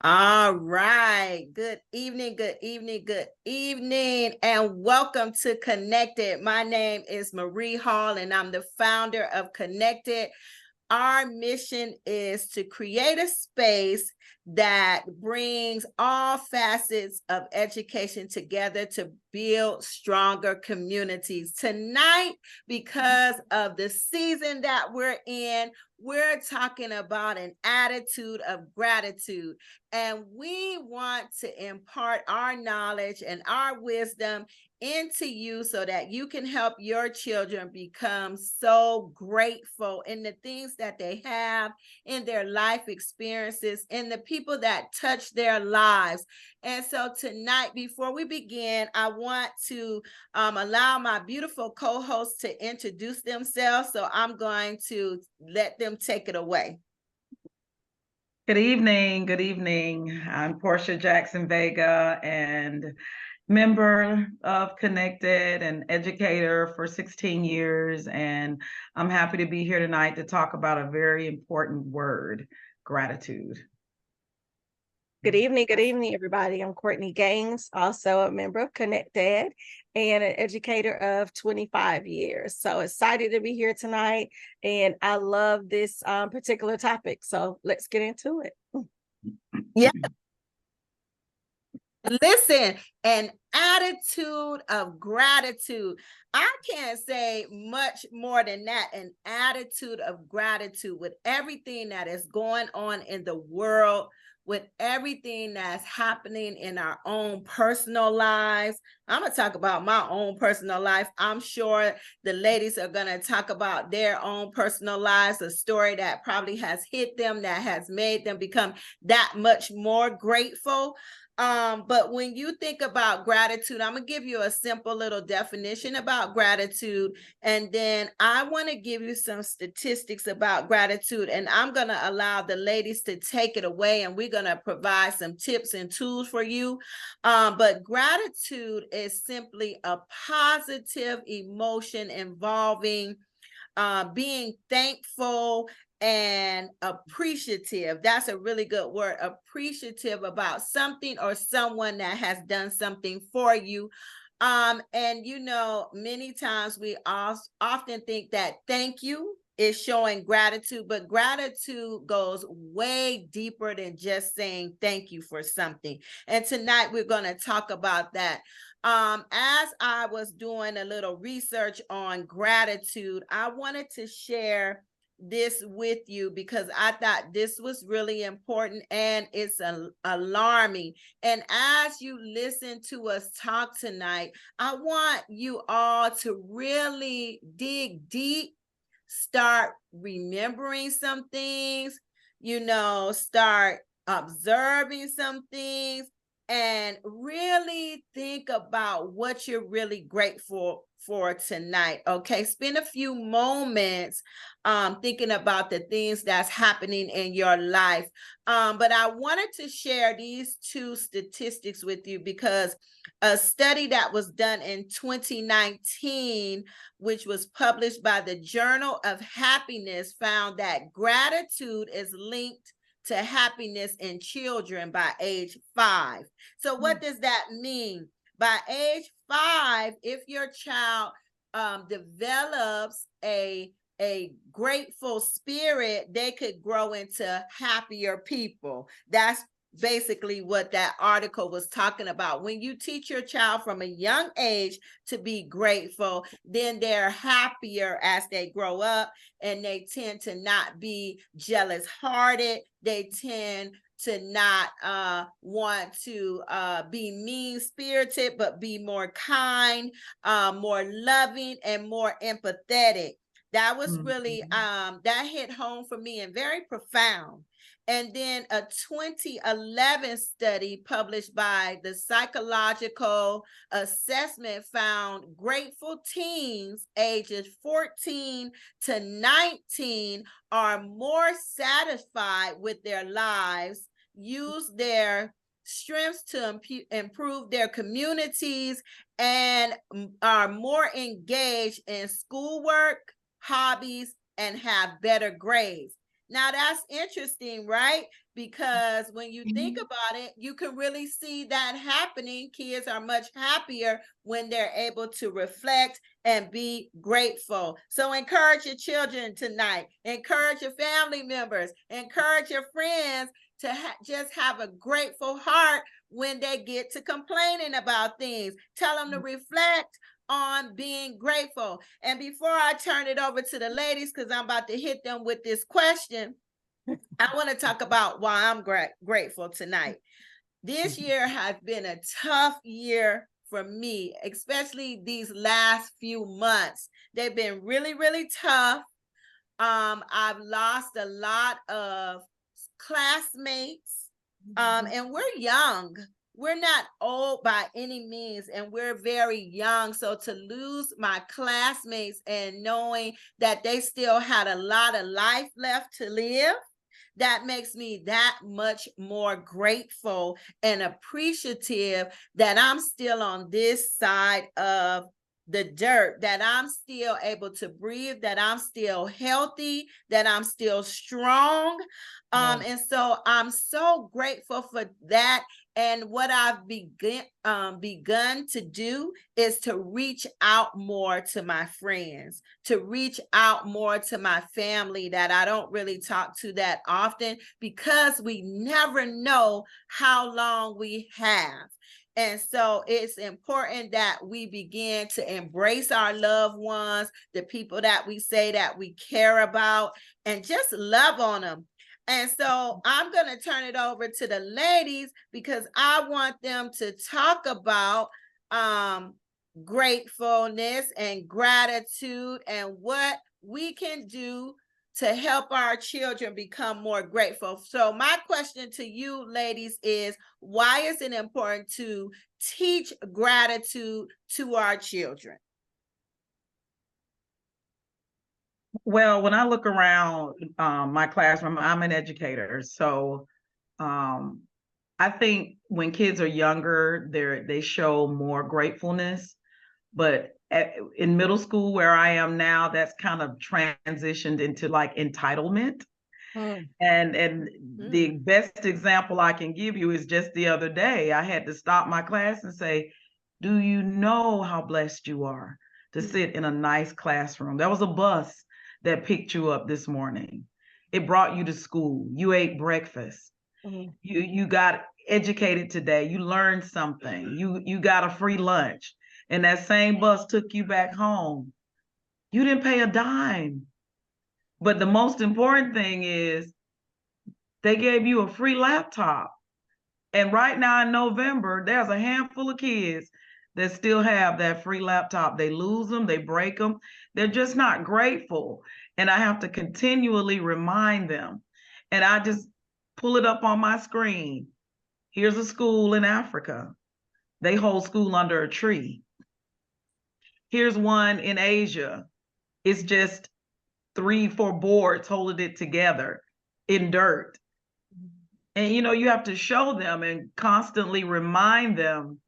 All right. Good evening, good evening, good evening, and welcome to Connected. My name is Marie Hall, and I'm the founder of Connected. Our mission is to create a space that brings all facets of education together to build stronger communities. Tonight, because of the season that we're in, we're talking about an attitude of gratitude. And we want to impart our knowledge and our wisdom into you so that you can help your children become so grateful in the things that they have in their life experiences and the people that touch their lives. And so tonight, before we begin, I want to allow my beautiful co-hosts to introduce themselves. So I'm going to let them take it away. Good evening. Good evening. I'm Portia Jackson Vega and member of Connected and educator for 16 years. And I'm happy to be here tonight to talk about a very important word, gratitude. Good evening, everybody. I'm Courtney Gaines, also a member of Connected and an educator of 25 years. So excited to be here tonight, and I love this particular topic. So let's get into it. Yeah. Listen, an attitude of gratitude. I can't say much more than that. An attitude of gratitude with everything that is going on in the world, with everything that's happening in our own personal lives. I'm going to talk about my own personal life. I'm sure the ladies are going to talk about their own personal lives, a story that probably has hit them, that has made them become that much more grateful. But when you think about gratitude, I'm gonna give you a simple little definition about gratitude, and then I want to give you some statistics about gratitude, and I'm gonna allow the ladies to take it away, and we're gonna provide some tips and tools for you. But gratitude is simply a positive emotion involving being thankful and appreciative. That's a really good word. Appreciative about something or someone that has done something for you. And many times we often think that thank you is showing gratitude, but gratitude goes way deeper than just saying thank you for something. And tonight we're going to talk about that. As I was doing a little research on gratitude, I wanted to share this with you because I thought this was really important and it's alarming. And as you listen to us talk tonight, I want you all to really dig deep, start remembering some things, start observing some things, and really think about what you're really grateful for tonight. Okay, spend a few moments thinking about the things that's happening in your life. But I wanted to share these two statistics with you because a study that was done in 2019, which was published by the Journal of Happiness, found that gratitude is linked to happiness in children by age 5. So what does that mean? By age 5, if your child develops a grateful spirit, they could grow into happier people. That's basically what that article was talking about. When you teach your child from a young age to be grateful, then they're happier as they grow up, and they tend to not be jealous hearted. They tend to not want to be mean spirited, but be more kind, more loving, and more empathetic. That was really that hit home for me and very profound. And then a 2011 study published by the Psychological Assessment found grateful teens ages 14 to 19 are more satisfied with their lives, use their strengths to improve their communities, and are more engaged in schoolwork, hobbies, and have better grades. Now that's interesting, right? Because when you think about it, you can really see that happening. Kids are much happier when they're able to reflect and be grateful. So encourage your children tonight, encourage your family members, encourage your friends to just have a grateful heart when they get to complaining about things. Tell them to reflect on being grateful. And before I turn it over to the ladies, because I'm about to hit them with this question, I want to talk about why I'm grateful tonight. This year has been a tough year for me, especially these last few months. They've been really, really tough. I've lost a lot of classmates, and we're young. We're not old by any means, and we're very young. So to lose my classmates and knowing that they still had a lot of life left to live, that makes me that much more grateful and appreciative that I'm still on this side of the dirt, that I'm still able to breathe, that I'm still healthy, that I'm still strong. And so I'm so grateful for that. And what I've begun to do is to reach out more to my friends, to reach out more to my family that I don't really talk to that often, because we never know how long we have. And so it's important that we begin to embrace our loved ones, the people that we say that we care about, and just love on them. And so I'm going to turn it over to the ladies because I want them to talk about gratefulness and gratitude and what we can do to help our children become more grateful. So my question to you ladies is, why is it important to teach gratitude to our children? Well, when I look around my classroom, I'm an educator. So I think when kids are younger, they show more gratefulness. But in middle school, where I am now, that's kind of transitioned into like entitlement. And the best example I can give you is just the other day, I had to stop my class and say, do you know how blessed you are to sit in a nice classroom? There was a bus that picked you up this morning. It brought you to school. You ate breakfast. You got educated today. You learned something. You got a free lunch. And that same bus took you back home. You didn't pay a dime. But the most important thing is they gave you a free laptop. And right now in November, there's a handful of kids that still have that free laptop. They lose them, they break them. They're just not grateful. And I have to continually remind them. And I just pull it up on my screen. Here's a school in Africa. They hold school under a tree. Here's one in Asia. It's just 3-4 boards holding it together in dirt. And, you have to show them and constantly remind them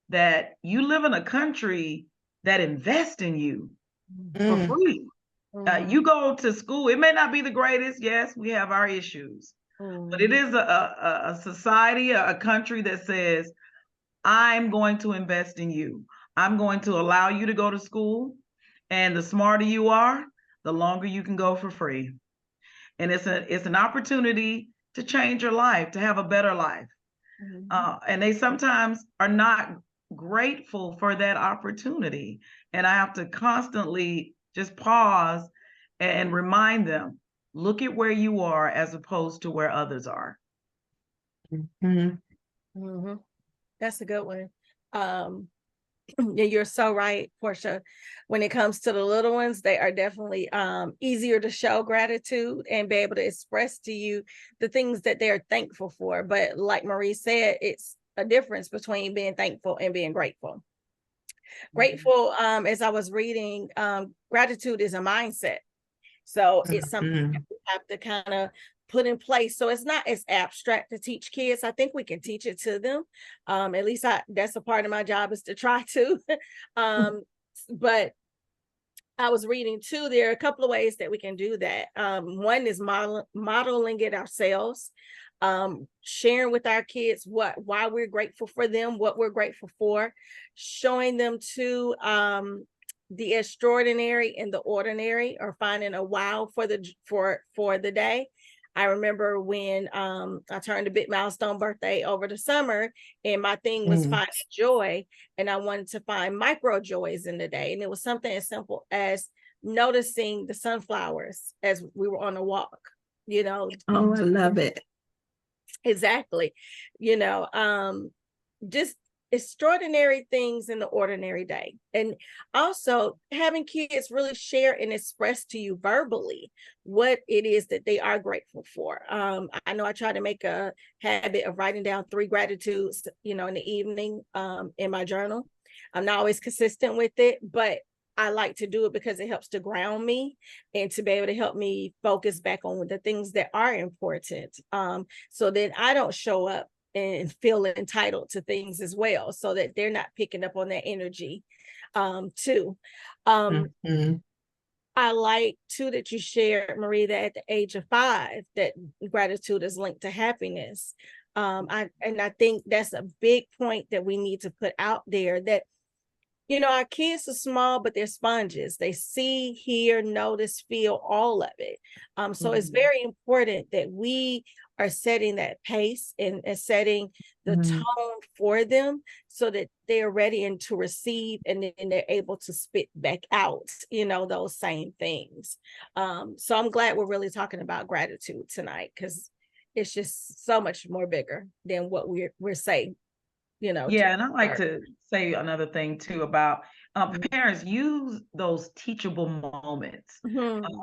that you live in a country that invests in you for free. You go to school, it may not be the greatest. Yes, we have our issues, but it is a society, a country that says, I'm going to invest in you. I'm going to allow you to go to school. And the smarter you are, the longer you can go for free. And it's an opportunity to change your life, to have a better life. And they sometimes are not grateful for that opportunity. And I have to constantly just pause and remind them, look at where you are as opposed to where others are. That's a good one. Yeah, you're so right, Portia. When it comes to the little ones, they are definitely easier to show gratitude and be able to express to you the things that they're thankful for. But like Marie said, it's a difference between being thankful and being grateful. Grateful, as I was reading, gratitude is a mindset. So it's something that we have to kind of put in place. So it's not as abstract to teach kids. I think we can teach it to them. At least that's a part of my job, is to try to. But I was reading too, there are a couple of ways that we can do that. One is modeling it ourselves, sharing with our kids why we're grateful for them, what we're grateful for, showing them to the extraordinary and the ordinary, or finding a wow for the day. I remember when I turned a big milestone birthday over the summer, and my thing was finding joy, and I wanted to find micro joys in the day. And it was something as simple as noticing the sunflowers as we were on a walk, you know. Oh, I love it. Exactly. You know, just extraordinary things in the ordinary day. And also having kids really share and express to you verbally what it is that they are grateful for. I know I try to make a habit of writing down 3 gratitudes, you know, in the evening in my journal. I'm not always consistent with it, but I like to do it because it helps to ground me and to be able to help me focus back on the things that are important. So then I don't show up and feel entitled to things as well, so that they're not picking up on that energy too. I like too that you shared, Marie, that at the age of 5, that gratitude is linked to happiness. I think that's a big point that we need to put out there, that, you know, our kids are small, but they're sponges. They see, hear, notice, feel all of it. So it's very important that we are setting that pace and setting the tone for them, so that they're ready and to receive, and then they're able to spit back out, you know, those same things. So I'm glad we're really talking about gratitude tonight, because it's just so much more bigger than what we're saying. You know. Yeah, and I like to say another thing too about parents. Use those teachable moments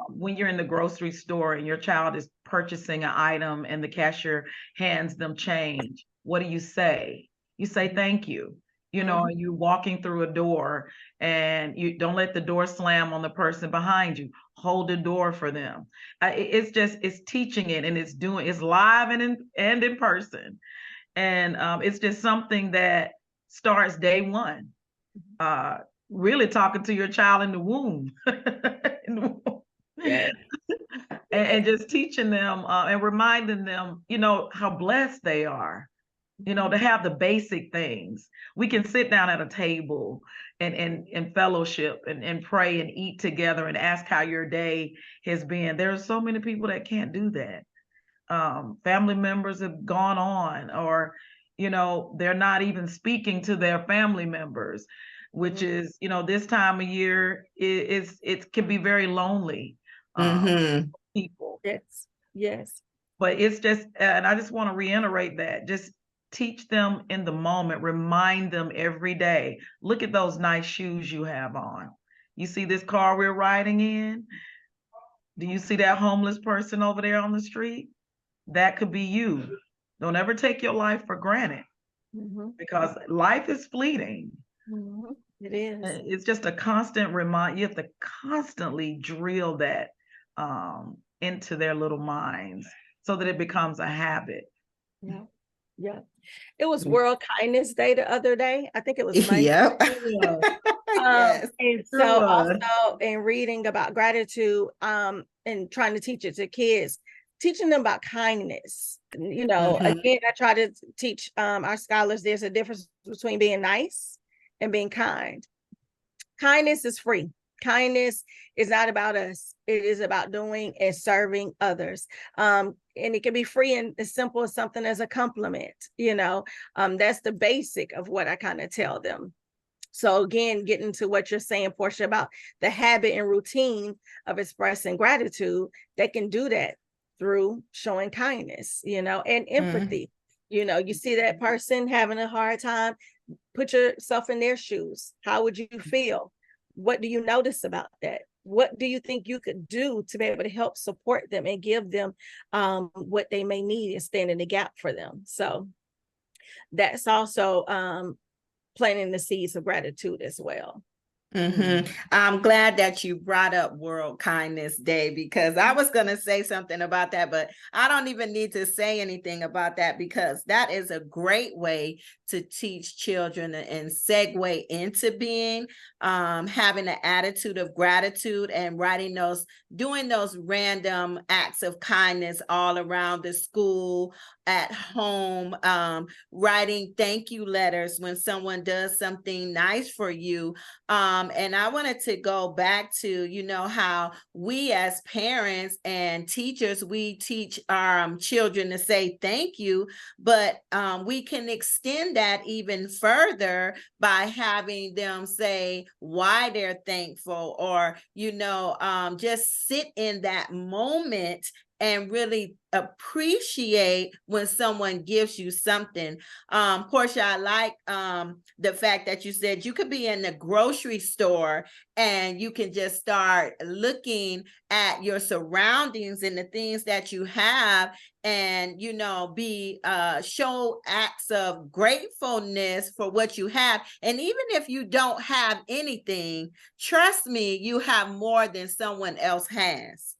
when you're in the grocery store and your child is purchasing an item and the cashier hands them change. What do you say? You say thank you. You know, you're walking through a door and you don't let the door slam on the person behind you. Hold the door for them. It's teaching it, and it's live and in person. And it's just something that starts day one, really talking to your child in the womb. Yeah. And just teaching them and reminding them, you know, how blessed they are, you know, to have the basic things. We can sit down at a table and fellowship and pray and eat together and ask how your day has been. There are so many people that can't do that. Family members have gone on, or, you know, they're not even speaking to their family members, which is, you know, this time of year, it can be very lonely. People. Yes. But it's just, and I just want to reiterate that, just teach them in the moment, remind them every day. Look at those nice shoes you have on. You see this car we're riding in? Do you see that homeless person over there on the street? That could be you. Don't ever take your life for granted, because life is fleeting. It is. It's just a constant reminder. You have to constantly drill that into their little minds so that it becomes a habit. Yeah. It was World Kindness Day the other day. I think it was Monday. Yep. Yes. And so also in reading about gratitude and trying to teach it to kids, teaching them about kindness. You know, again, I try to teach our scholars there's a difference between being nice and being kind. Kindness is free. Kindness is not about us. It is about doing and serving others. And it can be free and as simple as something as a compliment, you know. That's the basic of what I kind of tell them. So again, getting to what you're saying, Portia, about the habit and routine of expressing gratitude, they can do that through showing kindness, you know, and empathy. You know, you see that person having a hard time, put yourself in their shoes. How would you feel? What do you notice about that? What do you think you could do to be able to help support them and give them what they may need and stand in the gap for them? So that's also planting the seeds of gratitude as well. I'm glad that you brought up World Kindness Day, because I was going to say something about that, but I don't even need to say anything about that, because that is a great way to teach children and segue into being having an attitude of gratitude and doing those random acts of kindness all around the school, at home, writing thank you letters when someone does something nice for you. And I wanted to go back to, how we as parents and teachers, we teach our children to say thank you, but we can extend that even further by having them say why they're thankful, or, just sit in that moment and really appreciate when someone gives you something. Portia, I like the fact that you said you could be in the grocery store and you can just start looking at your surroundings and the things that you have, and show acts of gratefulness for what you have. And even if you don't have anything, trust me, you have more than someone else has.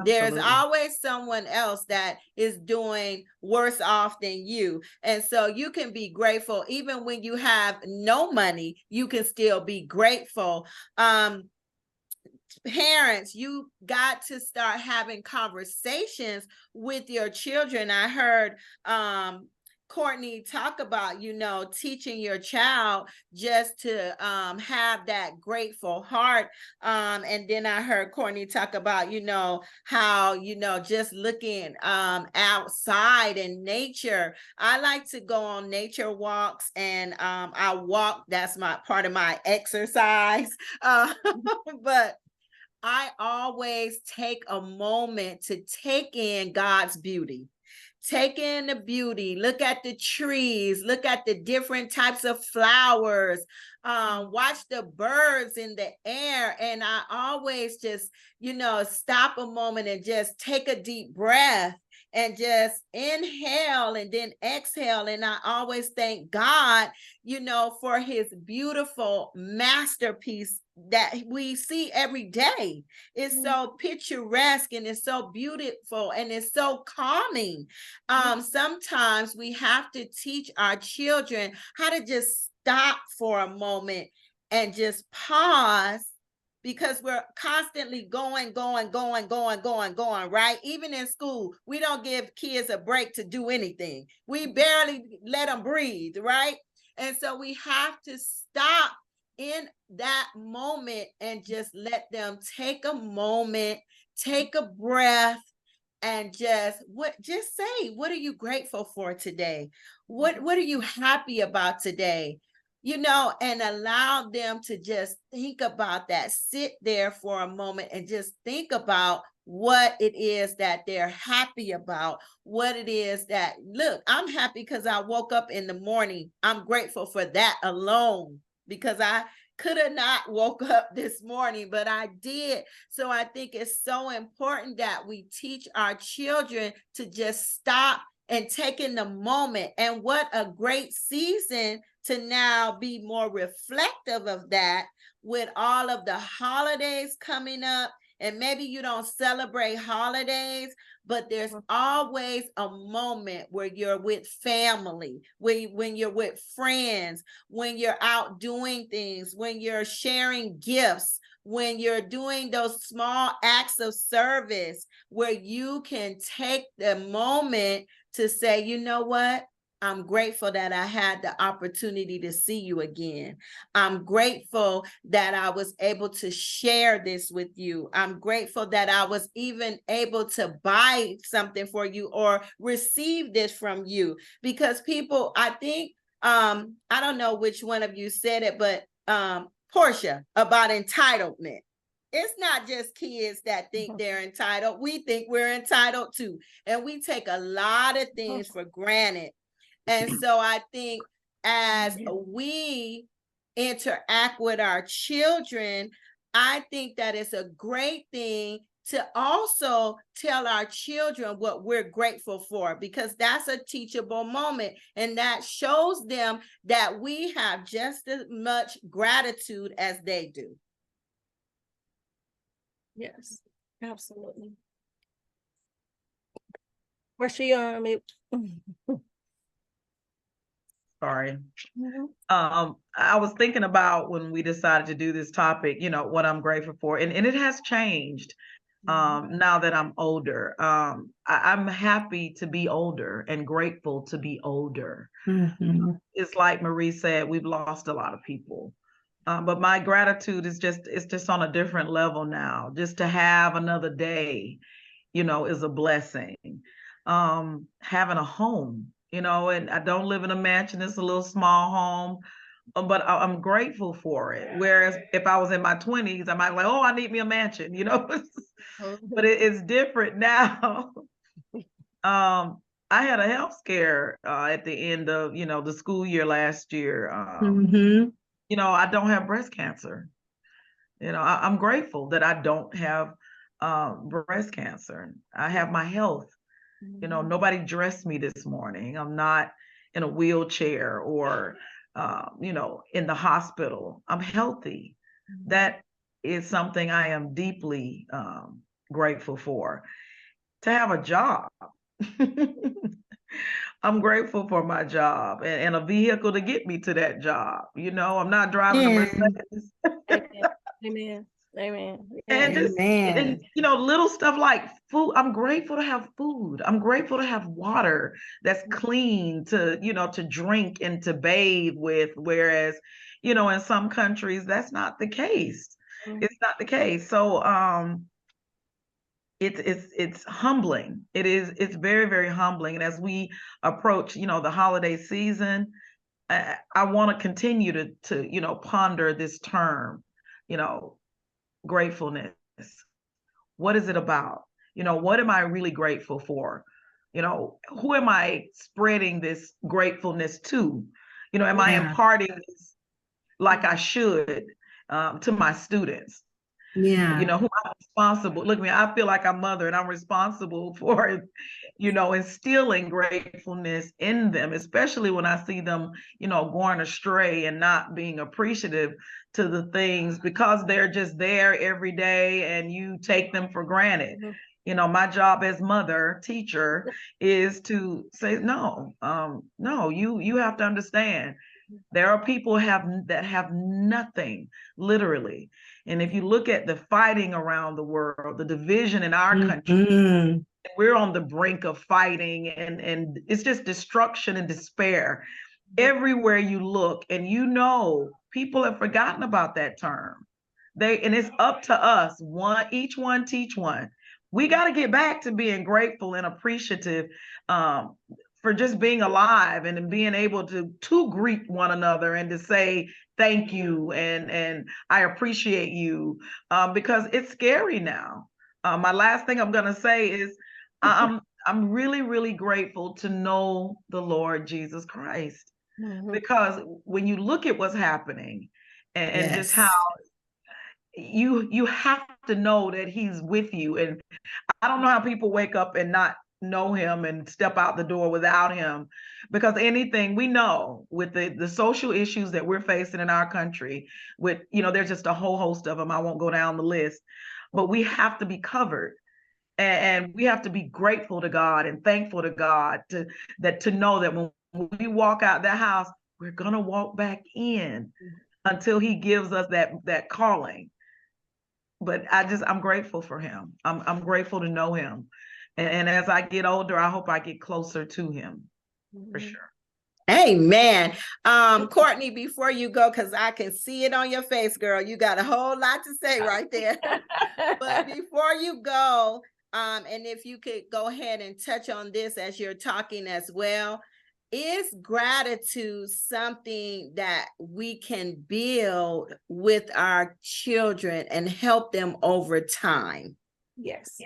There's Absolutely. always someone else that is doing worse off than you. And so you can be grateful. Even when you have no money, you can still be grateful. Parents, you got to start having conversations with your children. I heard Courtney talk about, teaching your child just to have that grateful heart. And then I heard Courtney talk about, how, just looking outside in nature. I like to go on nature walks, and I walk. That's part of my exercise. But I always take a moment to take in God's beauty. Take in the beauty, look at the trees, look at the different types of flowers, watch the birds in the air. And I always just, stop a moment and just take a deep breath and just inhale and then exhale. And I always thank God, for his beautiful masterpiece that we see every day. It's so picturesque, and it's so beautiful, and it's so calming. Sometimes we have to teach our children how to just stop for a moment and just pause, because we're constantly going, right? Even in school, we don't give kids a break to do anything. We barely let them breathe, right? And so we have to stop in that moment and just let them take a moment, take a breath, and just say, what are you grateful for today? What are you happy about today? And allow them to just think about that. Sit there for a moment and just think about what it is that they're happy about, what it is that, look, I'm happy because I woke up in the morning. I'm grateful for that alone, because I could have not woke up this morning, but I did. So I think it's so important that we teach our children to just stop and take in the moment. And what a great season to now be more reflective of that, with all of the holidays coming up. And maybe you don't celebrate holidays, but there's always a moment where you're with family, when you're with friends, when you're out doing things, when you're sharing gifts, when you're doing those small acts of service, where you can take the moment to say, you know what? I'm grateful that I had the opportunity to see you again. I'm grateful that I was able to share this with you. I'm grateful that I was even able to buy something for you or receive this from you. Because people, I think, I don't know which one of you said it, but Portia, about entitlement. It's not just kids that think they're entitled. We think we're entitled too. And we take a lot of things for granted. And so I think as we interact with our children, I think that it's a great thing to also tell our children what we're grateful for, because that's a teachable moment. And that shows them that we have just as much gratitude as they do. Yes, absolutely. Where's she on me? Sorry. Mhm. I was thinking about when we decided to do this topic, you know, what I'm grateful for, and it has changed now that I'm older. I'm happy to be older and grateful to be older. It's like Marie said, we've lost a lot of people. But my gratitude is it's just on a different level now. Just to have another day, you know, is a blessing. Having a home, you know, and I don't live in a mansion, it's a little small home, but I'm grateful for it. Whereas if I was in my 20s, I might be like, oh, I need me a mansion, you know, but it's different now. I had a health scare at the end of, you know, the school year last year. You know, I don't have breast cancer. You know, I'm grateful that I don't have breast cancer. I have my health. You know, nobody dressed me this morning. I'm not in a wheelchair or, you know, in the hospital. I'm healthy. That is something I am deeply grateful for. To have a job. I'm grateful for my job and a vehicle to get me to that job. You know, I'm not driving a Mercedes. Amen. Amen. Amen. And Yes. just, and, you know, little stuff like food. I'm grateful to have food. I'm grateful to have water that's clean to, you know, to drink and to bathe with. Whereas, you know, in some countries, that's not the case. It's not the case. So, it's humbling. It's very, very humbling. And as we approach, you know, the holiday season, I want to continue to, you know, ponder this term, you know, gratefulness. What is it about? You know, what am I really grateful for? You know, who am I spreading this gratefulness to? You know, am I imparting this like I should to my students? You know, who I'm responsible. Look at me, I feel like I'm mother and I'm responsible for, you know, instilling gratefulness in them, especially when I see them, you know, going astray and not being appreciative to the things because they're just there every day and you take them for granted. You know, my job as mother, teacher is to say, no, no, you have to understand. There are people that have nothing, literally. And if you look at the fighting around the world, the division in our country, we're on the brink of fighting and it's just destruction and despair everywhere you look. And you know, people have forgotten about that term. And it's up to us, each one teach one. We got to get back to being grateful and appreciative for just being alive and being able to greet one another and to say thank you and I appreciate you because it's scary now. My last thing I'm gonna say is I'm really, really grateful to know the Lord Jesus Christ because when you look at what's happening and just how you have to know that He's with you. And I don't know how people wake up and not know Him and step out the door without Him, because anything we know with the social issues that we're facing in our country with, you know, there's just a whole host of them. I won't go down the list, but we have to be covered and we have to be grateful to God and thankful to God to know that when we walk out that house, we're going to walk back in until He gives us that calling. But I'm grateful for Him. I'm grateful to know Him. And as I get older, I hope I get closer to Him for sure. Amen. Courtney, before you go, because I can see it on your face, girl, you got a whole lot to say right there. But before you go, and if you could go ahead and touch on this as you're talking as well, is gratitude something that we can build with our children and help them over time? Yes,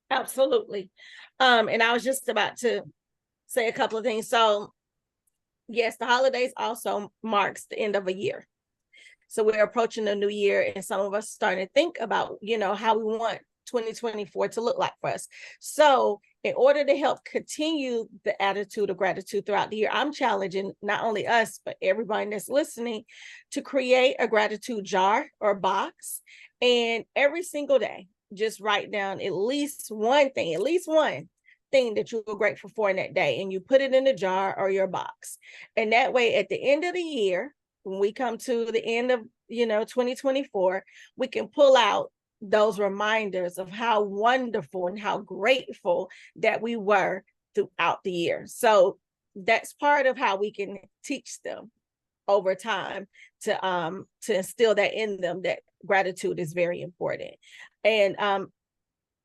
absolutely. And I was just about to say a couple of things. So yes, the holidays also marks the end of a year. So we're approaching the new year and some of us starting to think about, you know, how we want 2024 to look like for us. So in order to help continue the attitude of gratitude throughout the year, I'm challenging not only us, but everybody that's listening to create a gratitude jar or box. And every single day, just write down at least one thing that you were grateful for in that day, and you put it in a jar or your box. And that way, at the end of the year, when we come to the end of 2024, we can pull out those reminders of how wonderful and how grateful that we were throughout the year. So that's part of how we can teach them over time to instill that in them, that gratitude is very important. And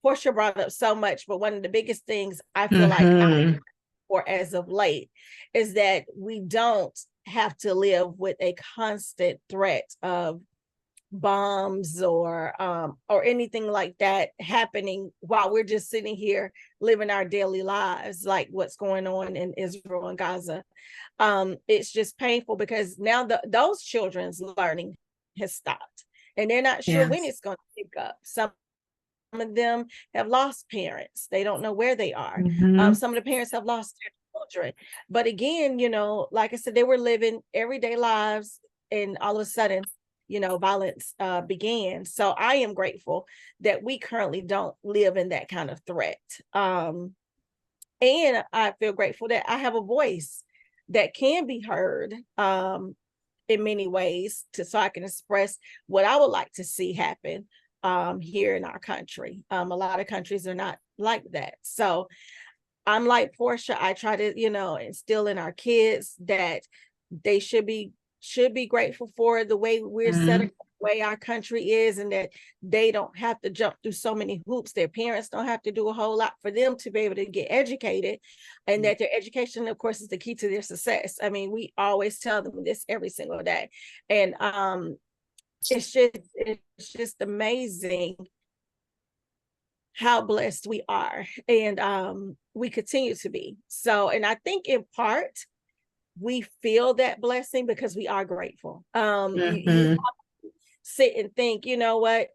Portia brought up so much, but one of the biggest things I feel like or as of late is that we don't have to live with a constant threat of bombs or anything like that happening while we're just sitting here living our daily lives, like what's going on in Israel and Gaza. It's just painful because now those children's learning has stopped, and they're not sure when it's going to pick up. Some of them have lost parents. They don't know where they are. Some of the parents have lost their children. But again, like I said, they were living everyday lives, and all of a sudden, violence began. So I am grateful that we currently don't live in that kind of threat. And I feel grateful that I have a voice that can be heard in many ways, so I can express what I would like to see happen here in our country. A lot of countries are not like that. So I'm like Portia. I try to, instill in our kids that they should be grateful for the way we're set up, the way our country is, and that they don't have to jump through so many hoops. Their parents don't have to do a whole lot for them to be able to get educated, and that their education, of course, is the key to their success. I mean, we always tell them this every single day. And it's just amazing how blessed we are, and we continue to be. So, and I think in part we feel that blessing because we are grateful. You sit and think, you know what,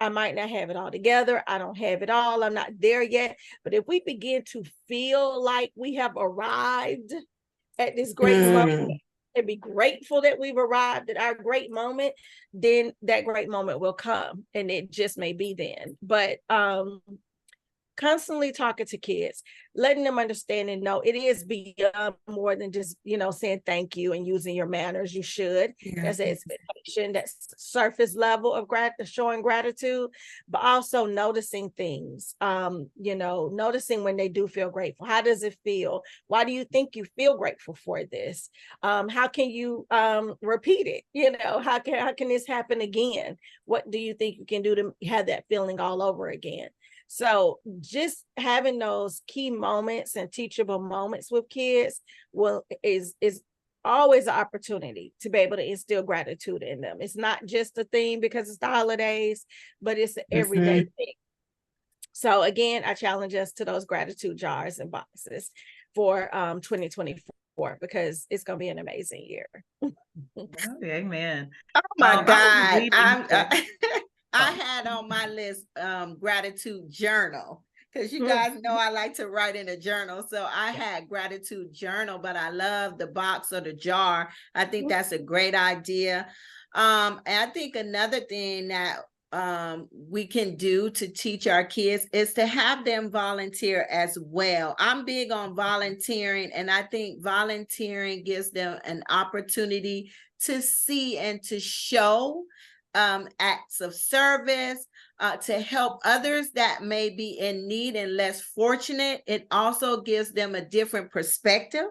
I might not have it all together, I don't have it all, I'm not there yet. But if we begin to feel like we have arrived at this great moment and be grateful that we've arrived at our great moment, then that great moment will come, and it just may be then. But constantly talking to kids, letting them understand and know it is beyond more than just, saying thank you and using your manners. You should. That's an expectation, that's surface level of showing gratitude, but also noticing things, noticing when they do feel grateful. How does it feel? Why do you think you feel grateful for this? How can you repeat it? How can this happen again? What do you think you can do to have that feeling all over again? So just having those key moments and teachable moments with kids is always an opportunity to be able to instill gratitude in them. It's not just a thing because it's the holidays, but it's an everyday thing. So again, I challenge us to those gratitude jars and boxes for 2024, because it's going to be an amazing year. Amen. Oh my God. I had on my list gratitude journal, because you guys know I like to write in a journal. So I had gratitude journal, but I love the box or the jar. I think that's a great idea. And I think another thing that we can do to teach our kids is to have them volunteer as well. I'm big on volunteering, and I think volunteering gives them an opportunity to see and to show acts of service, to help others that may be in need and less fortunate. It also gives them a different perspective,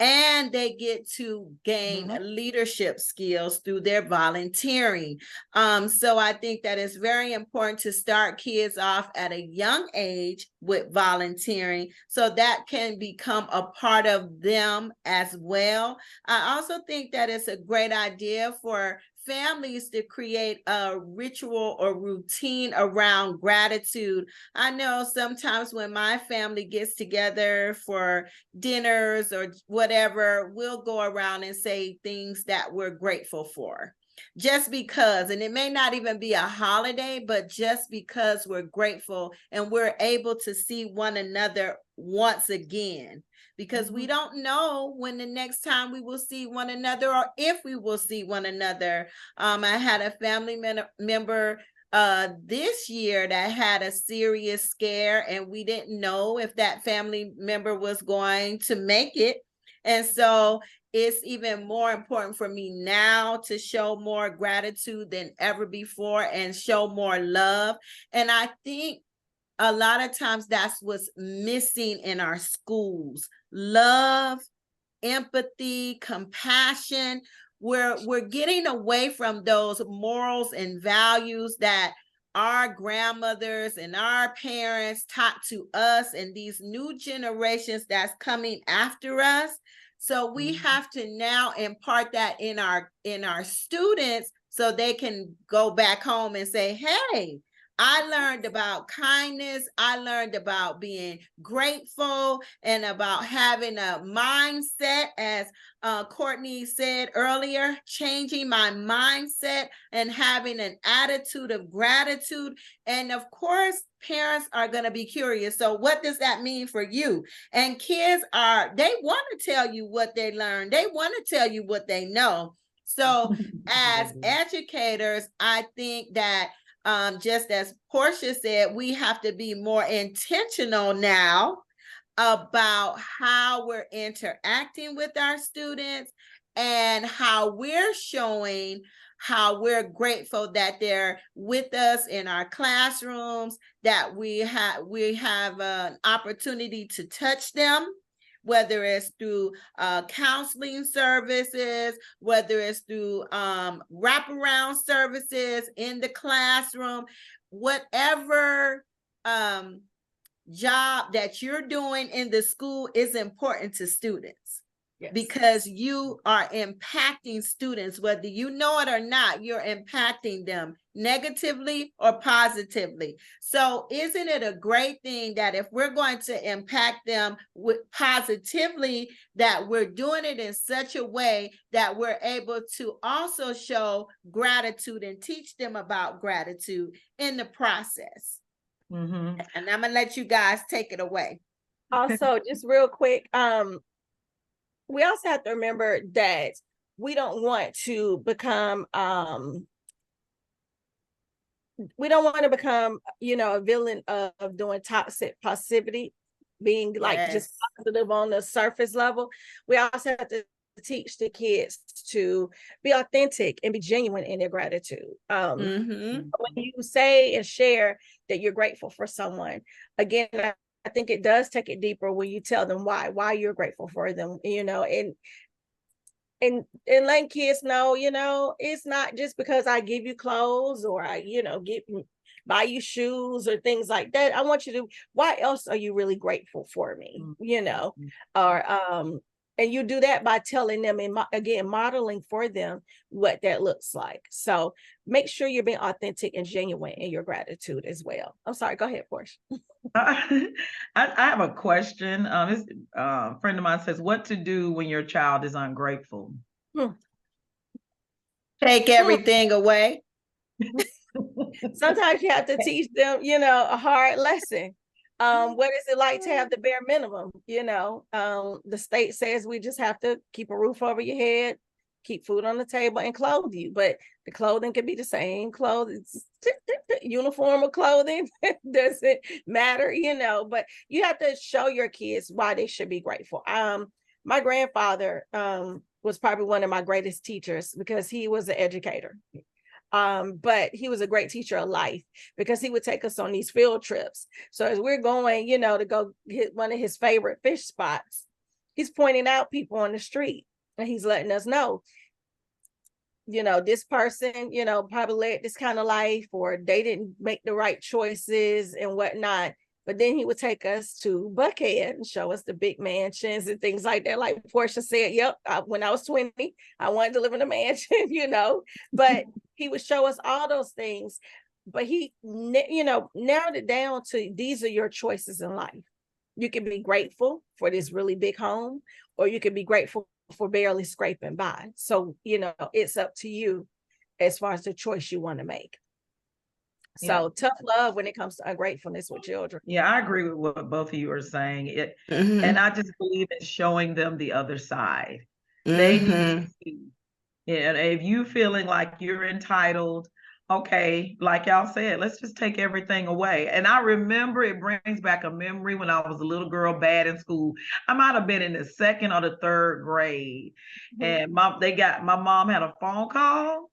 and they get to gain leadership skills through their volunteering. So I think that it's very important to start kids off at a young age with volunteering, so that can become a part of them as well. I also think that it's a great idea for families to create a ritual or routine around gratitude. I know sometimes when my family gets together for dinners or whatever, we'll go around and say things that we're grateful for. Just because, and it may not even be a holiday, but just because we're grateful and we're able to see one another once again, because we don't know when the next time we will see one another, or if we will see one another. I had a family member this year that had a serious scare, and we didn't know if that family member was going to make it. And so it's even more important for me now to show more gratitude than ever before and show more love. And I think a lot of times that's what's missing in our schools: love, empathy, compassion. We're getting away from those morals and values that our grandmothers and our parents taught to us, and these new generations that's coming after us. So we have to now impart that in our students, so they can go back home and say, hey, I learned about kindness. I learned about being grateful and about having a mindset, as Courtney said earlier, changing my mindset and having an attitude of gratitude. And of course, parents are going to be curious. So what does that mean for you? And kids they want to tell you what they learned. They want to tell you what they know. So as educators, I think that just as Portia said, we have to be more intentional now about how we're interacting with our students and how we're showing how we're grateful that they're with us in our classrooms, that we have an opportunity to touch them, whether it's through counseling services, whether it's through wraparound services in the classroom, whatever job that you're doing in the school is important to students. Yes. Because you are impacting students, whether you know it or not. You're impacting them negatively or positively. So isn't it a great thing that if we're going to impact them positively, that we're doing it in such a way that we're able to also show gratitude and teach them about gratitude in the process? Mm-hmm. And I'm gonna let you guys take it away. Also, just real quick, we also have to remember that we don't want to become a villain of doing toxic positivity, being like just positive on the surface level. We also have to teach the kids to be authentic and be genuine in their gratitude. When you say and share that you're grateful for someone, again, I think it does take it deeper when you tell them why you're grateful for them, and letting kids know, it's not just because I give you clothes or I, buy you shoes or things like that. I want you to, why else are you really grateful for me? Or, and you do that by telling them, and again, modeling for them what that looks like. So make sure you're being authentic and genuine in your gratitude as well. I'm sorry, go ahead, Portia. I have a question. This friend of mine says, what to do when your child is ungrateful? Take everything away. Sometimes you have to teach them, a hard lesson. What is it like to have the bare minimum? The state says we just have to keep a roof over your head, keep food on the table, and clothe you. But the clothing can be the same clothes, uniform of clothing doesn't matter, but you have to show your kids why they should be grateful. My grandfather was probably one of my greatest teachers because he was an educator. But he was a great teacher of life because he would take us on these field trips. So as we're going, to go hit one of his favorite fish spots, he's pointing out people on the street and he's letting us know, this person, probably led this kind of life, or they didn't make the right choices and whatnot. But then he would take us to Buckhead and show us the big mansions and things like that. Like Portia said, yep, when I was 20, I wanted to live in a mansion, but he would show us all those things. But he, narrowed it down to, these are your choices in life. You can be grateful for this really big home, or you can be grateful for barely scraping by. So, it's up to you as far as the choice you want to make. So tough love when it comes to ungratefulness with children. Yeah, I agree with what both of you are saying. And I just believe in showing them the other side. They need to see. And if you feeling like you're entitled, okay, like y'all said, let's just take everything away. And I remember it brings back a memory when I was a little girl bad in school. I might have been in the second or the third grade. And my mom had a phone call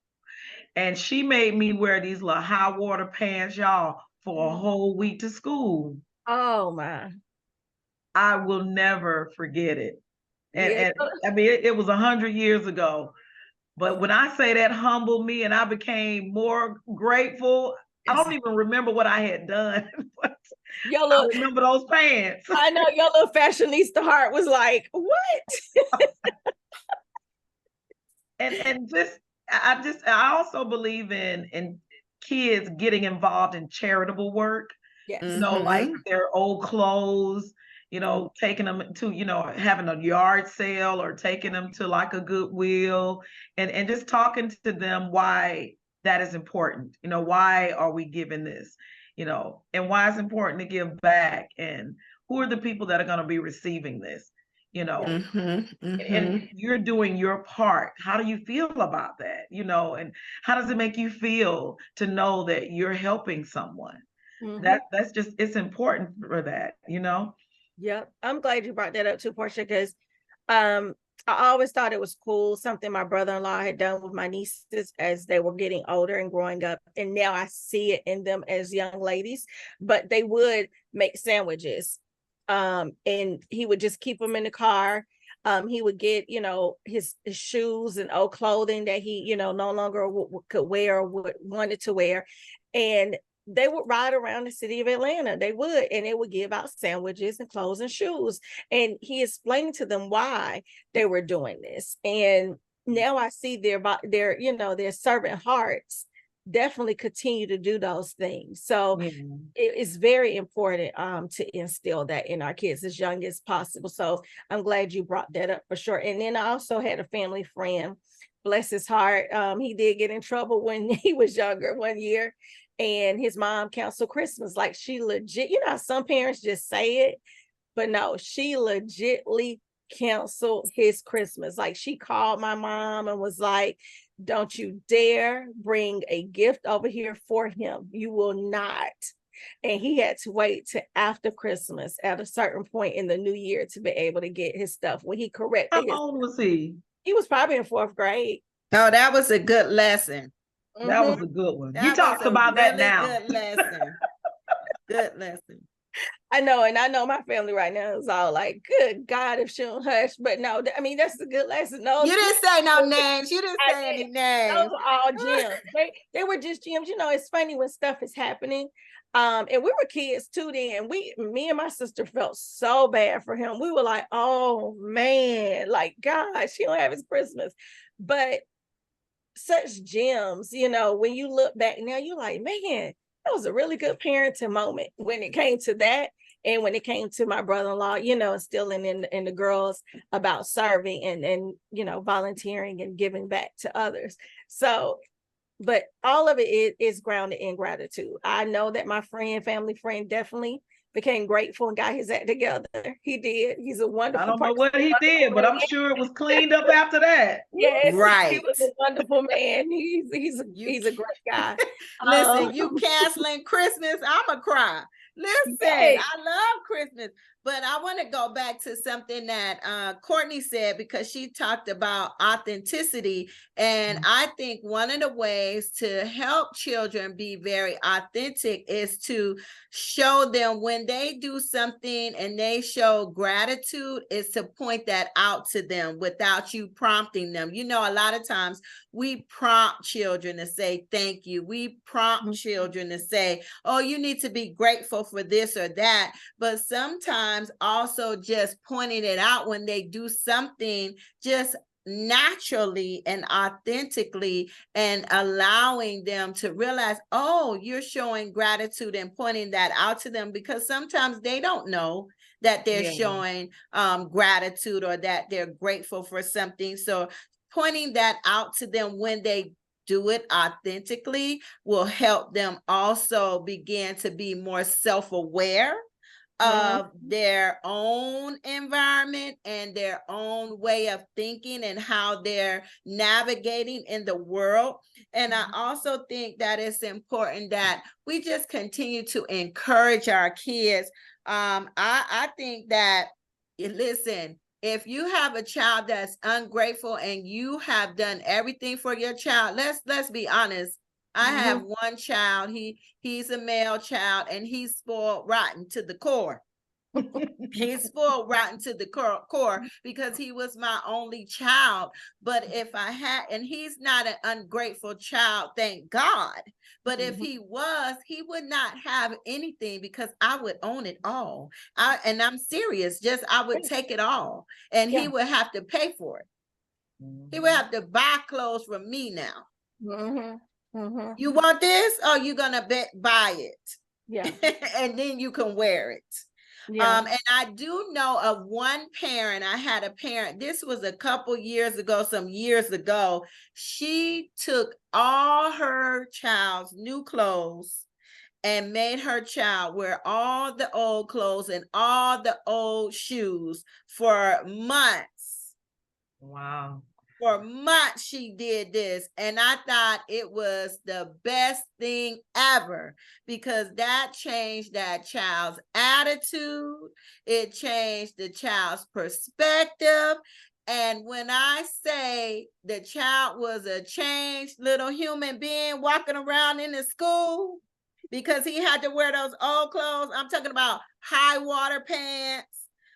and she made me wear these little high water pants, y'all, for a whole week to school. Oh my. I will never forget it. And, Yeah. and I mean, it was 100 years ago. But when I say that humbled me and I became more grateful, I don't even remember what I had done. But Your I little, remember those pants. I know your little fashionista heart was like, what? And I also believe in kids getting involved in charitable work. Yes. You know, like Mhm. their old clothes, you know, taking them to, you know, having a yard sale or taking them to like a Goodwill and just talking to them why that is important. You know, why are we giving this? You know, and why it's important to give back and who are the people that are going to be receiving this? You know, Mhm. and Mhm. you're doing your part. How do you feel about that? You know, and how does it make you feel to know that you're helping someone? Mhm. That's just, it's important for that, you know. Yep. I'm glad you brought that up too, Portia, because um I always thought it was cool, something my brother-in-law had done with my nieces as they were getting older and growing up. And now I see it in them as young ladies, but they would make sandwiches. And he would just keep them in the car. He would get, you know, his shoes and old clothing that he, you know, no longer could wear or wanted to wear. And they would ride around the city of Atlanta. They would, and they would give out sandwiches and clothes and shoes. And he explained to them why they were doing this. And now I see their, you know, their servant hearts definitely continue to do those things. So Yeah. it's very important to instill that in our kids as young as possible. So I'm glad you brought that up for sure. And then I also had a family friend, bless his heart. He did get in trouble when he was younger one year, and his mom canceled Christmas. Like, she legit, you know, some parents just say it, but no, she legitly canceled his Christmas. Like, she called my mom and was like, don't you dare bring a gift over here for him. You will not. And he had to wait to after Christmas at a certain point in the new year to be able to get his stuff. When he corrected How old was he? he was probably in fourth grade. Oh, that was a good lesson. That Mhm. was a good one. He That was talks a about that really now. good lesson. Good lesson. I know, and I know my family right now is all like, "Good God, if she don't hush." But no, I mean, that's a good lesson. No, You didn't say no names. You didn't I say any did. Those names. were all gems. They were just gems. You know, it's funny when stuff is happening. And we were kids too then. Me and my sister felt so bad for him. We were like, oh man, like, God, she don't have his Christmas. But such gems, you know, when you look back now, you're like, man, that was a really good parenting moment when it came to that. And when it came to my brother-in-law, you know, instilling in the girls about serving and you know, volunteering and giving back to others. So, but all of it is grounded in gratitude. I know that my family friend definitely became grateful and got his act together. He did. He's a I wonderful don't know person. what he did, but I'm sure it was cleaned up after that. Yes, he Right. was a wonderful man. He's You a great guy. listen, you canceling Christmas, I'ma cry. Listen, Right. I love Christmas, but I want to go back to something that Courtney said, because she talked about authenticity. And I think one of the ways to help children be very authentic is to show them when they do something and they show gratitude, is to point that out to them without you prompting them. You know, a lot of times we prompt children to say thank you. We prompt children to say, oh, you need to be grateful for this or that. But sometimes also just pointing it out when they do something just naturally and authentically, and allowing them to realize, oh, you're showing gratitude, and pointing that out to them, because sometimes they don't know that they're showing gratitude or that they're grateful for something. So pointing that out to them when they do it authentically will help them also begin to be more self-aware of their own environment and their own way of thinking and how they're navigating in the world. And I also think that it's important that we just continue to encourage our kids. I think that, listen, if you have a child that's ungrateful and you have done everything for your child, let's be honest. I have one child. He's a male child, and he's spoiled rotten to the core. He's spoiled rotten to the core because he was my only child. But if I had, and he's not an ungrateful child, thank God. But if he was, he would not have anything because I would own it all. And I'm serious, just I would take it all, and he would have to pay for it. He would have to buy clothes from me now. You want this? Oh, you're gonna buy it. Yeah. And then you can wear it. Yeah. And I do know of one parent. I had a parent, this was a couple years ago, some years ago. She took all her child's new clothes and made her child wear all the old clothes and all the old shoes for months. Wow. For months she did this, and I thought it was the best thing ever because that changed that child's attitude. It changed the child's perspective. And when I say the child was a changed little human being walking around in the school because he had to wear those old clothes, I'm talking about high water pants,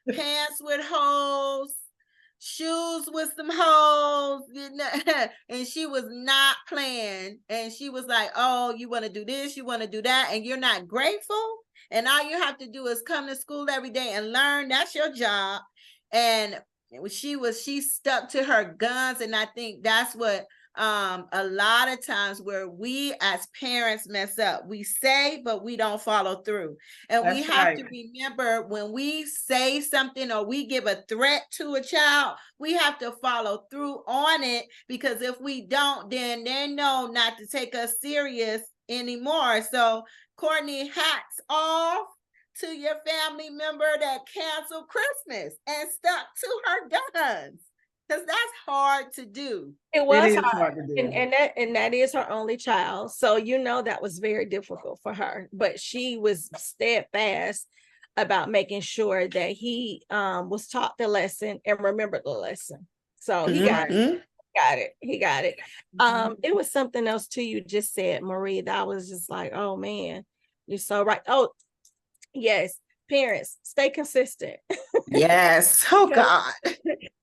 pants with holes, shoes with some holes, you know, and she was not playing. And she was like, oh, you want to do this, you want to do that, and you're not grateful. And all you have to do is come to school every day and learn. That's your job. And she stuck to her guns. And I think that's what a lot of times where we as parents mess up. We say, but we don't follow through. And we have to remember when we say something or we give a threat to a child, we have to follow through on it, because if we don't, then they know not to take us serious anymore. So Courtney, hats off to your family member that canceled Christmas and stuck to her guns. Because that's hard to do. It was hard to do. And that is her only child. So that was very difficult for her. But she was steadfast about making sure that he was taught the lesson and remembered the lesson. So he got it. He got it. It was something else too you just said, Marie, that I was just like, oh man, you're so right. Oh, yes. Parents, stay consistent. Yes. Oh God.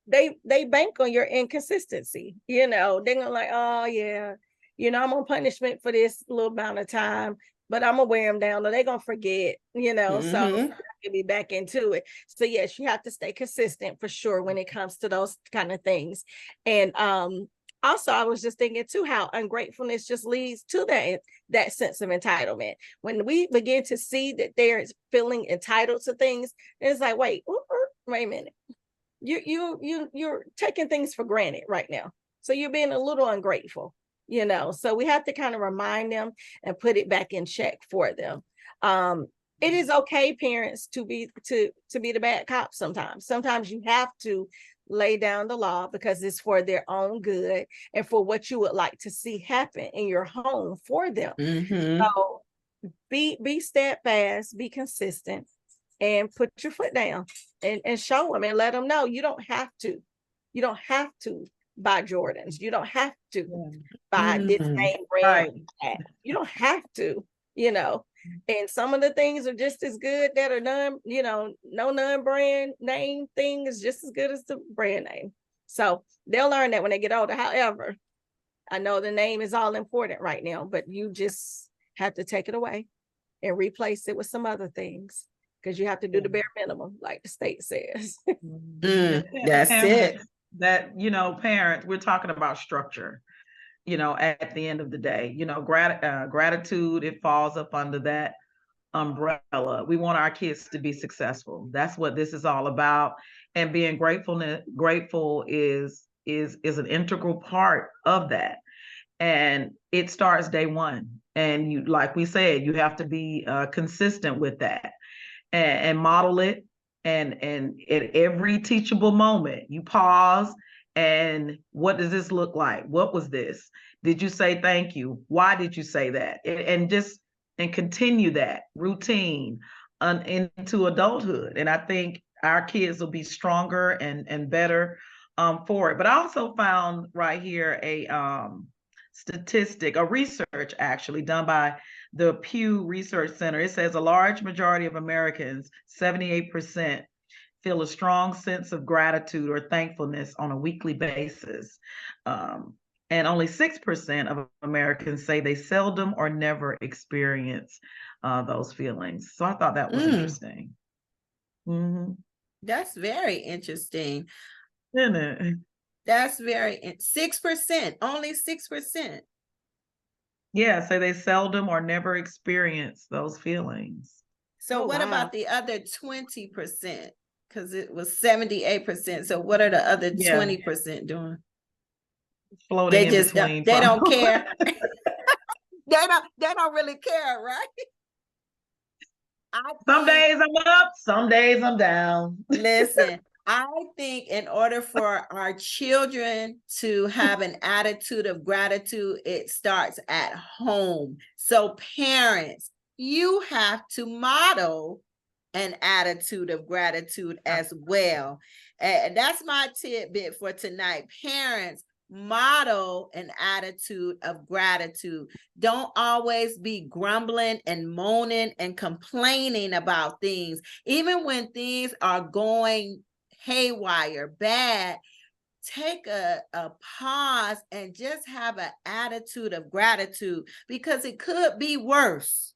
They bank on your inconsistency. They're gonna like, oh yeah, I'm on punishment for this little amount of time, but I'm gonna wear them down, or they're gonna forget, so I can be back into it. So yes, you have to stay consistent for sure when it comes to those kind of things. And also, I was just thinking too how ungratefulness just leads to that sense of entitlement. When we begin to see that they're feeling entitled to things, it's like, wait a minute. You're taking things for granted right now. So you're being a little ungrateful, So we have to kind of remind them and put it back in check for them. It is okay, parents, to be the bad cop sometimes. Sometimes you have to lay down the law because it's for their own good and for what you would like to see happen in your home for them. So be steadfast, be consistent, and put your foot down and show them and let them know you don't have to buy Jordans. You don't have to buy this name brand. Right. You don't have to, and some of the things are just as good that are no non-brand name thing is just as good as the brand name. So they'll learn that when they get older. However, I know the name is all important right now, but you just have to take it away and replace it with some other things, because you have to do the bare minimum, like the state says. That's it. That, parents, we're talking about structure, at the end of the day, gratitude, it falls up under that umbrella. We want our kids to be successful. That's what this is all about. And being grateful is an integral part of that. And it starts day one. And you, like we said, you have to be consistent with that. and model it. And at every teachable moment, you pause and what does this look like? What was this? Did you say thank you? Why did you say that? And continue that routine into adulthood. And I think our kids will be stronger and better for it. But I also found right here a statistic, a research actually done by the Pew Research Center. It says a large majority of Americans, 78%, feel a strong sense of gratitude or thankfulness on a weekly basis. And only 6% of Americans say they seldom or never experience those feelings. So I thought that was interesting. Mm-hmm. That's very interesting. Isn't it? That's 6%, only 6%. Yeah, so they seldom or never experience those feelings. So what about the other 20%? Because it was 78%. So what are the other 20% doing? Floating they just between. They don't care. They don't really care, right? Some days I'm up, some days I'm down. Listen, I think in order for our children to have an attitude of gratitude, it starts at home. So parents, you have to model an attitude of gratitude as well. And that's my tidbit for tonight. Parents, model an attitude of gratitude. Don't always be grumbling and moaning and complaining about things. Even when things are going haywire, bad, take a pause and just have an attitude of gratitude, because it could be worse.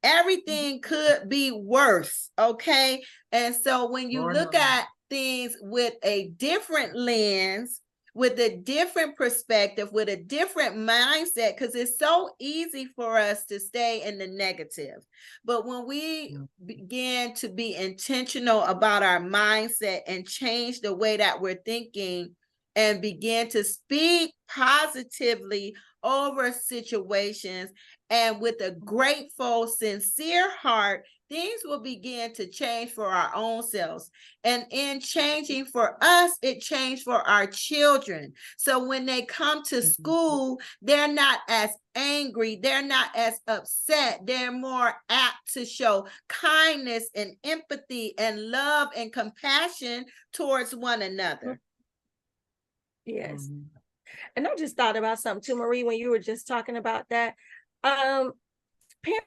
Everything could be worse, okay? And so when you look at things with a different lens, with a different perspective, with a different mindset, because it's so easy for us to stay in the negative. But when we begin to be intentional about our mindset and change the way that we're thinking and begin to speak positively over situations and with a grateful, sincere heart, things will begin to change for our own selves. And in changing for us, it changed for our children. So when they come to school, they're not as angry, they're not as upset, they're more apt to show kindness and empathy and love and compassion towards one another. Yes. And I just thought about something too, Marie, when you were just talking about that. Parents,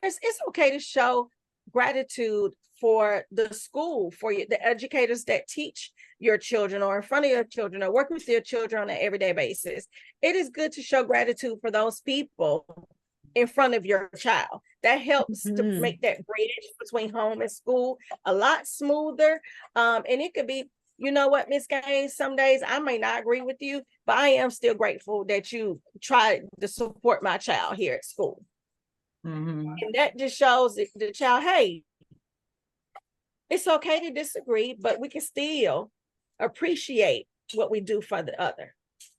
it's okay to show gratitude for the school, for the educators that teach your children or in front of your children or work with your children on an everyday basis. It is good to show gratitude for those people in front of your child. That helps to make that bridge between home and school a lot smoother. And it could be, you know what, Miss Gaines, some days I may not agree with you, but I am still grateful that you tried to support my child here at school. And that just shows the child, hey, it's okay to disagree, but we can still appreciate what we do for the other.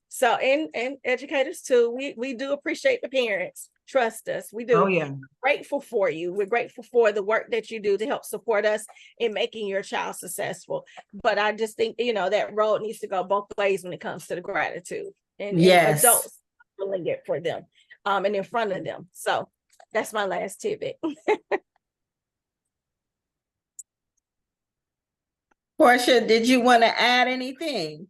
So, and educators too, we do appreciate the parents. Trust us, we do. Oh, yeah. Grateful for you. We're grateful for the work that you do to help support us in making your child successful. But I just think, you know, that road needs to go both ways when it comes to the gratitude. And adults feeling it for them and in front of them. So that's my last tidbit. Portia, did you want to add anything?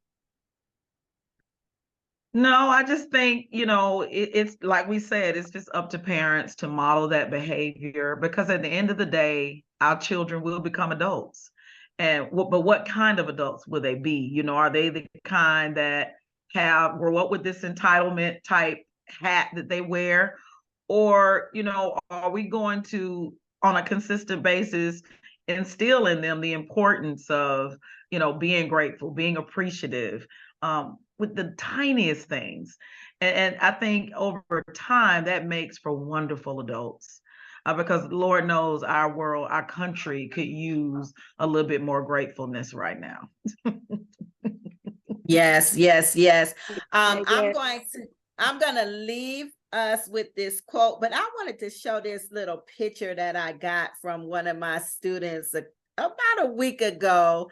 No, I just think, you know, it's like we said, it's just up to parents to model that behavior, because at the end of the day, our children will become adults. But what kind of adults will they be? You know, are they the kind that grow up with this entitlement type hat that they wear? Or, you know, are we going to, on a consistent basis, instill in them the importance of, you know, being grateful, being appreciative, with the tiniest things. And I think over time that makes for wonderful adults, because Lord knows our world, our country could use a little bit more gratefulness right now. Yes. I'm going to leave us with this quote, but I wanted to show this little picture that I got from one of my students about a week ago.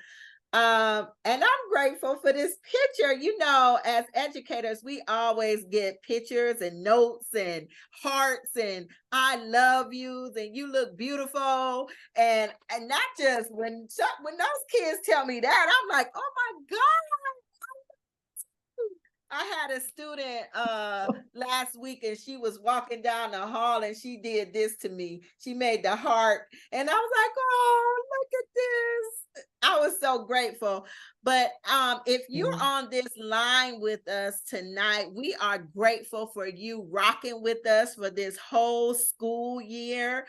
And I'm grateful for this picture. You know, as educators, we always get pictures and notes and hearts and I love yous and you look beautiful. And not just when those kids tell me that, I'm like, oh my God. I had a student last week and she was walking down the hall and she did this to me. She made the heart and I was like, oh, look at this. I was so grateful. But if you're on this line with us tonight, we are grateful for you rocking with us for this whole school year.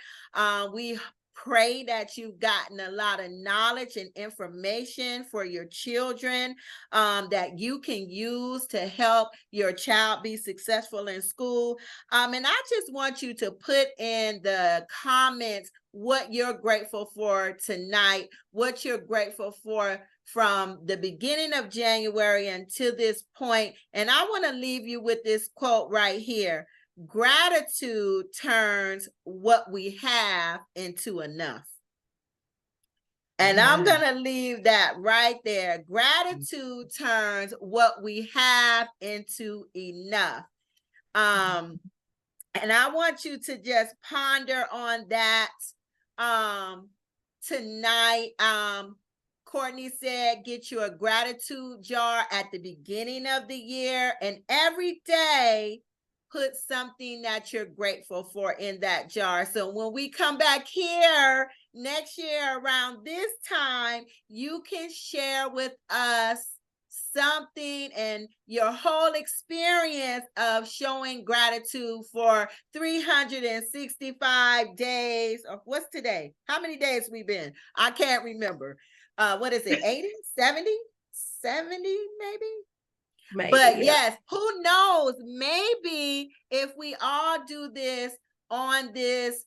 We pray that you've gotten a lot of knowledge and information for your children that you can use to help your child be successful in school. And I just want you to put in the comments what you're grateful for tonight, what you're grateful for from the beginning of January until this point. And I want to leave you with this quote right here. Gratitude turns what we have into enough. And I'm going to leave that right there. Gratitude turns what we have into enough. And I want you to just ponder on that tonight. Courtney said, get you a gratitude jar at the beginning of the year, and every day put something that you're grateful for in that jar. So when we come back here next year around this time, you can share with us something and your whole experience of showing gratitude for 365 days. Or what's today? How many days we been? I can't remember. What is it? 80, 70 maybe? Maybe, but yeah. Yes, who knows? Maybe if we all do this on this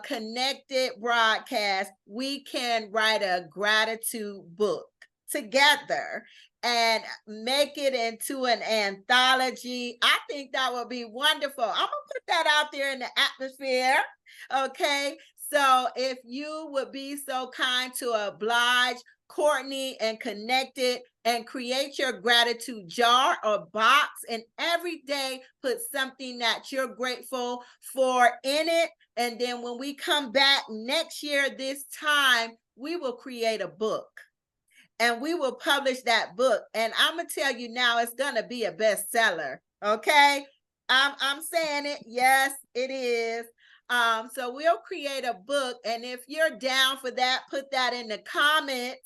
connected broadcast, we can write a gratitude book together and make it into an anthology. I think that would be wonderful. I'm gonna put that out there in the atmosphere. Okay. So if you would be so kind to oblige Courtney and Connected and create your gratitude jar or box, and every day put something that you're grateful for in it. And then when we come back next year, this time, we will create a book and we will publish that book. And I'm gonna tell you now, it's gonna be a bestseller. Okay. I'm saying it. Yes, it is. So we'll create a book. And if you're down for that, put that in the comments.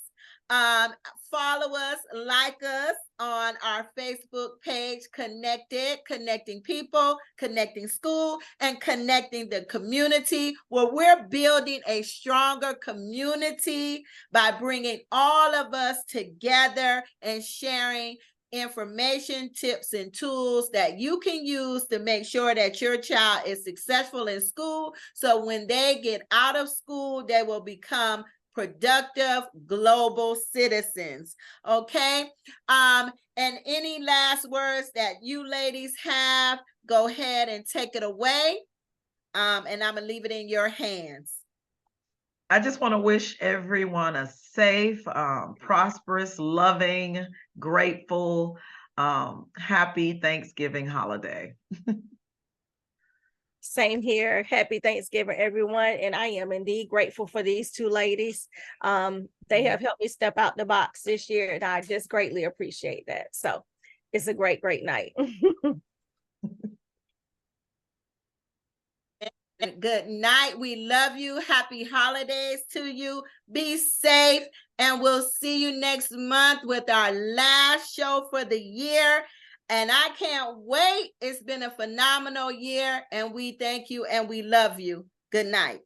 Follow us, like us on our Facebook page, Connected, connecting people, connecting school, and connecting the community, where we're building a stronger community by bringing all of us together and sharing information, tips, and tools that you can use to make sure that your child is successful in school. So when they get out of school, they will become productive global citizens. Okay. And any last words that you ladies have, go ahead and take it away. And I'm gonna leave it in your hands. I just want to wish everyone a safe, prosperous, loving, grateful, happy Thanksgiving holiday. Same here. Happy Thanksgiving, everyone. And I am indeed grateful for these two ladies. They have helped me step out the box this year, and I just greatly appreciate that. So it's a great, great night. And good night. We love you. Happy holidays to you. Be safe. And we'll see you next month with our last show for the year. And I can't wait. It's been a phenomenal year. And we thank you and we love you. Good night.